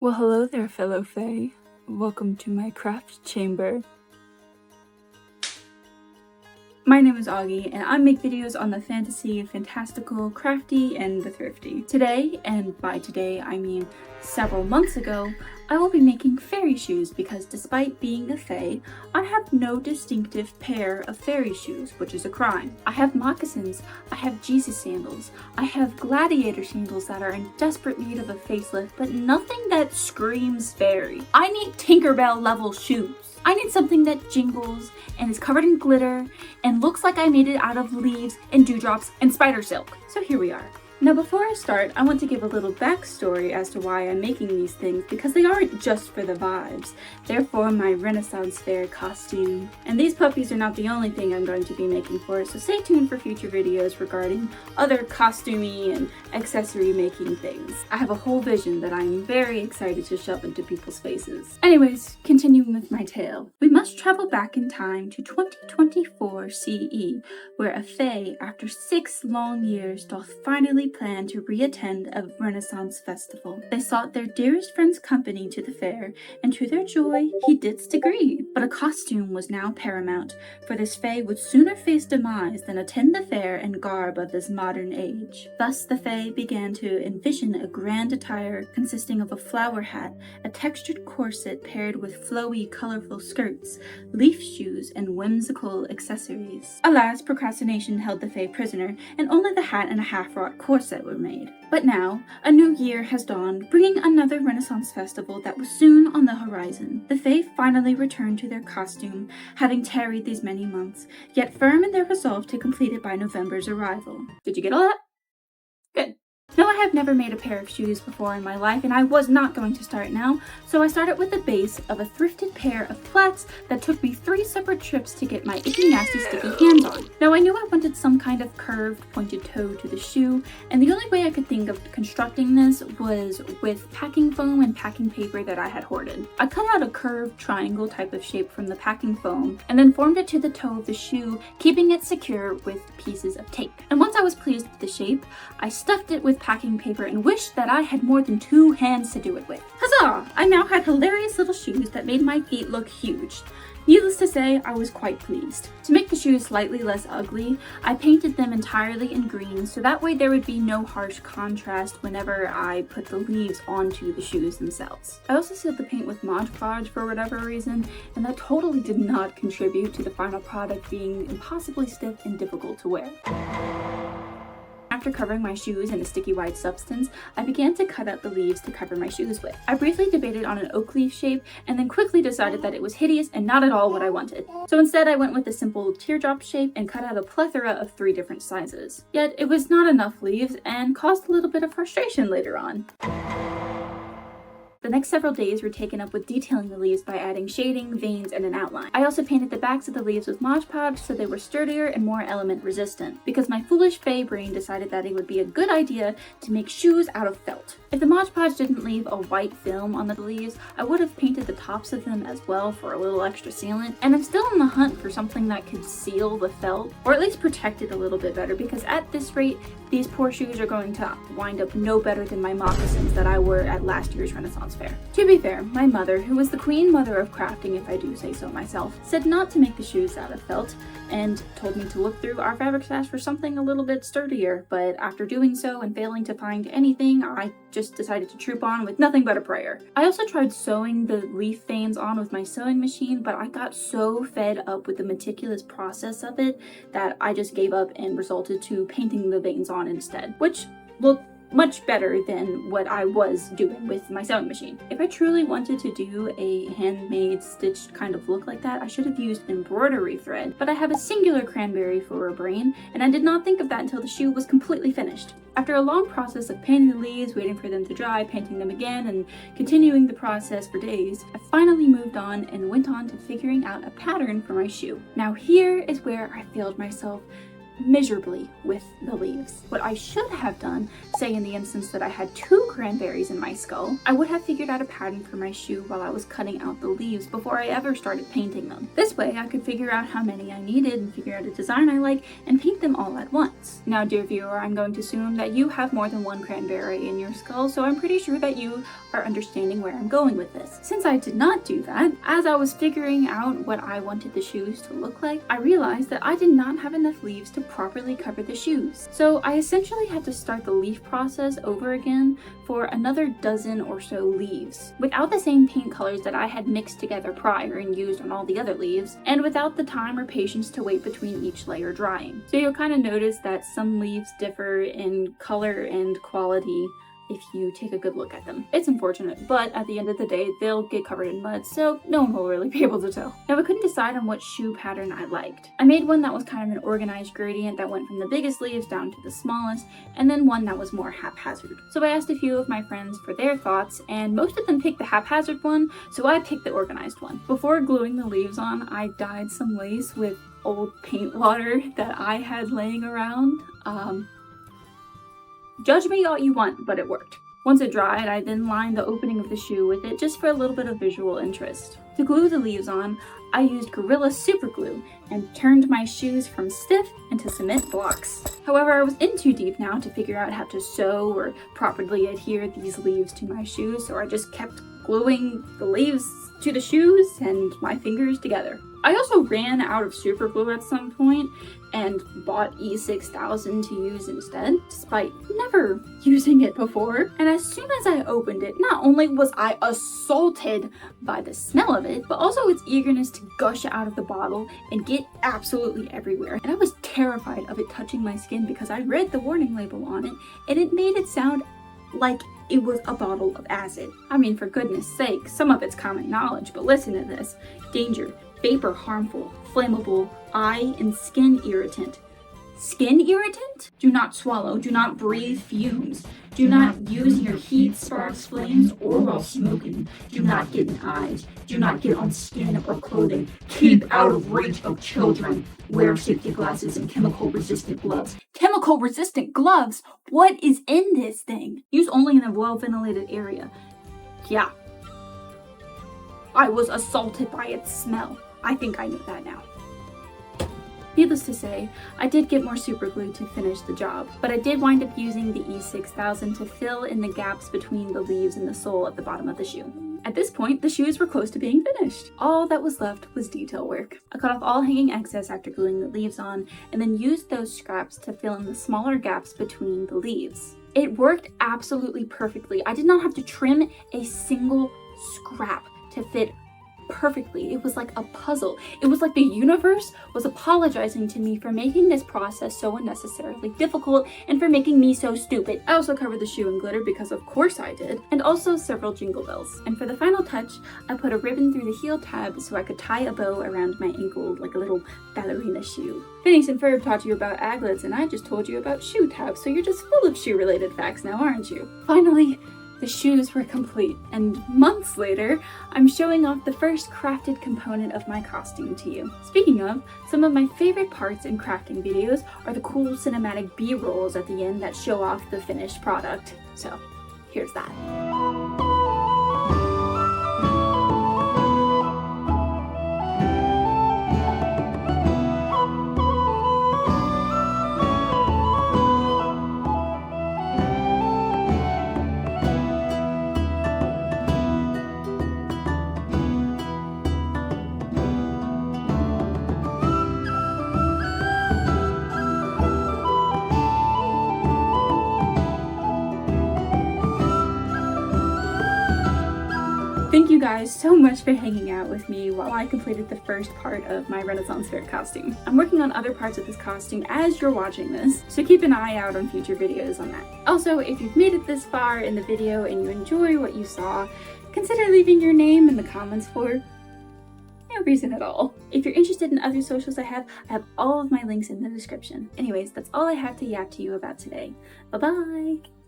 Well, hello there, fellow Fae. Welcome to my craft chamber. My name is Augie, and I make videos on the fantasy, fantastical, crafty, and the thrifty. Today, and by today I mean several months ago, I will be making fairy shoes because despite being a fae, I have no distinctive pair of fairy shoes, which is a crime. I have moccasins, I have Jesus sandals, I have gladiator sandals that are in desperate need of a facelift, but nothing that screams fairy. I need Tinkerbell level shoes. I need something that jingles and is covered in glitter and looks like I made it out of leaves and dewdrops and spider silk. So here we are. Now before I start, I want to give a little backstory as to why I'm making these things because they aren't just for the vibes. They're for my Renaissance Fair costume. And these puppies are not the only thing I'm going to be making for it, so stay tuned for future videos regarding other costumey and accessory making things. I have a whole vision that I'm very excited to shove into people's faces. Anyways, continuing with my tale. We must travel back in time to 2024 CE, where a fae, after 6 long years, doth finally plan to re-attend a Renaissance festival. They sought their dearest friend's company to the fair, and to their joy, he didst agree. But a costume was now paramount, for this fae would sooner face demise than attend the fair in garb of this modern age. Thus the fae began to envision a grand attire consisting of a flower hat, a textured corset paired with flowy, colorful skirts, leaf shoes, and whimsical accessories. Alas, procrastination held the fae prisoner, and only the hat and a half-wrought corset were made. But now, a new year has dawned, bringing another Renaissance festival that was soon on the horizon. The fae finally returned to their costume, having tarried these many months, yet firm in their resolve to complete it by November's arrival. Did you get all that? Good. Now, I have never made a pair of shoes before in my life, and I was not going to start now, so I started with the base of a thrifted pair of flats that took me 3 separate trips to get my icky, nasty, sticky hands on. Now, I knew I wanted some kind of curved, pointed toe to the shoe, and the only way I could think of constructing this was with packing foam and packing paper that I had hoarded. I cut out a curved triangle type of shape from the packing foam, and then formed it to the toe of the shoe, keeping it secure with pieces of tape. And once I was pleased with the shape, I stuffed it with packing paper and wished that I had more than 2 hands to do it with. Huzzah! I now had hilarious little shoes that made my feet look huge. Needless to say, I was quite pleased. To make the shoes slightly less ugly, I painted them entirely in green so that way there would be no harsh contrast whenever I put the leaves onto the shoes themselves. I also sealed the paint with Mod Podge for whatever reason, and that totally did not contribute to the final product being impossibly stiff and difficult to wear. After covering my shoes in a sticky white substance, I began to cut out the leaves to cover my shoes with. I briefly debated on an oak leaf shape and then quickly decided that it was hideous and not at all what I wanted. So instead I went with a simple teardrop shape and cut out a plethora of 3 different sizes. Yet it was not enough leaves and caused a little bit of frustration later on. The next several days were taken up with detailing the leaves by adding shading, veins, and an outline. I also painted the backs of the leaves with Mod Podge so they were sturdier and more element resistant, because my foolish fae brain decided that it would be a good idea to make shoes out of felt. If the Mod Podge didn't leave a white film on the leaves, I would have painted the tops of them as well for a little extra sealant, and I'm still on the hunt for something that could seal the felt, or at least protect it a little bit better, because at this rate, these poor shoes are going to wind up no better than my moccasins that I wore at last year's Renaissance Fair. To be fair, my mother, who was the queen mother of crafting if I do say so myself, said not to make the shoes out of felt and told me to look through our fabric stash for something a little bit sturdier, but after doing so and failing to find anything, I just decided to troop on with nothing but a prayer. I also tried sewing the leaf veins on with my sewing machine, but I got so fed up with the meticulous process of it that I just gave up and resulted to painting the veins on instead, which looked much better than what I was doing with my sewing machine. If I truly wanted to do a handmade stitched kind of look like that, I should have used embroidery thread, but I have a singular cranberry for a brain, and I did not think of that until the shoe was completely finished. After a long process of painting the leaves, waiting for them to dry, painting them again, and continuing the process for days, I finally moved on and went on to figuring out a pattern for my shoe. Now here is where I failed myself miserably with the leaves. What I should have done, say in the instance that I had 2 cranberries in my skull, I would have figured out a pattern for my shoe while I was cutting out the leaves before I ever started painting them. This way I could figure out how many I needed and figure out a design I like and paint them all at once. Now, dear viewer, I'm going to assume that you have more than 1 cranberry in your skull, so I'm pretty sure that you are understanding where I'm going with this. Since I did not do that, as I was figuring out what I wanted the shoes to look like, I realized that I did not have enough leaves to properly cover the shoes. So I essentially had to start the leaf process over again for another dozen or so leaves, without the same paint colors that I had mixed together prior and used on all the other leaves, and without the time or patience to wait between each layer drying. So you'll kind of notice that some leaves differ in color and quality if you take a good look at them. It's unfortunate, but at the end of the day, they'll get covered in mud, so no one will really be able to tell. Now, I couldn't decide on what shoe pattern I liked. I made one that was kind of an organized gradient that went from the biggest leaves down to the smallest, and then one that was more haphazard. So I asked a few of my friends for their thoughts, and most of them picked the haphazard one, so I picked the organized one. Before gluing the leaves on, I dyed some lace with old paint water that I had laying around. Judge me all you want, but it worked. Once it dried, I then lined the opening of the shoe with it just for a little bit of visual interest. To glue the leaves on, I used Gorilla Super Glue and turned my shoes from stiff into cement blocks. However, I was in too deep now to figure out how to sew or properly adhere these leaves to my shoes, so I just kept gluing the leaves to the shoes and my fingers together. I also ran out of super glue at some point and bought E6000 to use instead, despite never using it before. And as soon as I opened it, not only was I assaulted by the smell of it, but also its eagerness to gush out of the bottle and get absolutely everywhere. And I was terrified of it touching my skin because I read the warning label on it, and it made it sound like it was a bottle of acid. I mean, for goodness sake, some of it's common knowledge, but listen to this. Danger. Vapor harmful, flammable, eye and skin irritant. Skin irritant? Do not swallow, do not breathe fumes. Do not use near heat, sparks, flames, or while smoking. Do not get in eyes. Do not get on skin or clothing. Keep out of reach of children. Wear safety glasses and chemical-resistant gloves. Chemical-resistant gloves? What is in this thing? Use only in a well-ventilated area. Yeah. I was assaulted by its smell. I think I know that now. Needless to say, I did get more super glue to finish the job, but I did wind up using the E6000 to fill in the gaps between the leaves and the sole at the bottom of the shoe. At this point, the shoes were close to being finished. All that was left was detail work. I cut off all hanging excess after gluing the leaves on, and then used those scraps to fill in the smaller gaps between the leaves. It worked absolutely perfectly. I did not have to trim a single scrap to fit perfectly. It was like a puzzle. It was like the universe was apologizing to me for making this process so unnecessarily difficult and for making me so stupid. I also covered the shoe in glitter because of course I did, and also several jingle bells. And for the final touch, I put a ribbon through the heel tab so I could tie a bow around my ankle like a little ballerina shoe. Phineas and Ferb taught you about aglets, and I just told you about shoe tabs, so you're just full of shoe related facts now, aren't you? Finally, the shoes were complete, and months later, I'm showing off the first crafted component of my costume to you. Speaking of, some of my favorite parts in crafting videos are the cool cinematic B-rolls at the end that show off the finished product. So, here's that. Thank you guys so much for hanging out with me while I completed the first part of my Renaissance Fair costume. I'm working on other parts of this costume as you're watching this, so keep an eye out on future videos on that. Also, if you've made it this far in the video and you enjoy what you saw, consider leaving your name in the comments for no reason at all. If you're interested in other socials I have all of my links in the description. Anyways, that's all I have to yap to you about today. Bye-bye!